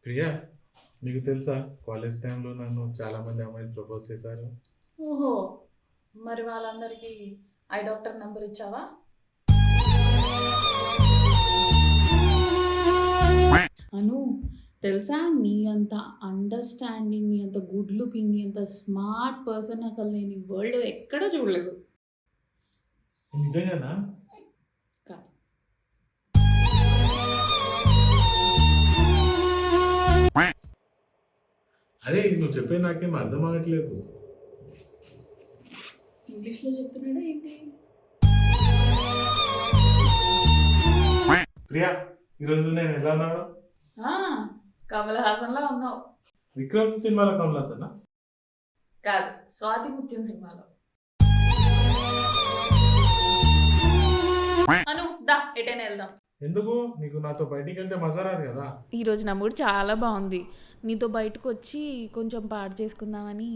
ప్రియా, నీకు తెలుసా కాలేజ్ టైంలో నన్ను చాలా మంది అమ్మాయిలు ప్రపోజ్ చేశారు. ఓహో, మరి వాళ్ళందరికీ ఐ డాక్టర్ నెంబర్ ఇచ్చావా? అను, తెలుసా నీ అంత అండర్స్టాండింగ్, నీ అంత గుడ్ లుకింగ్, నీ అంత స్మార్ట్ పర్సన్ అసలు నేను ఈ వరల్డ్ ఎక్కడ చూడలేదు. నిజంగానా? కాదు, అరే నువ్వు చెప్పేది నాకేం అర్థం అవ్వట్లేదు. ఇంగ్లీష్లో చెప్తున్నాడా ఏంటి? ప్రియా, ఈరోజు నేను ఎలా ఉన్నాను? ఆ, కమల్ హాసన్లా ఉన్నావు. విక్రమ్ సినిమాలో కమల్ హాసన్. కాదు, స్వాతి ముత్యం సినిమాలో. అను, దా ఎటైనా వెళ్దాం. ఎందుకు? నీకు నాతో బయటికి వెళ్తే మజా రాదు కదా. ఈరోజు నా మూడ్ చాలా బాగుంది. నీతో బయటకు వచ్చి కొంచెం పాడు చేసుకుందామని.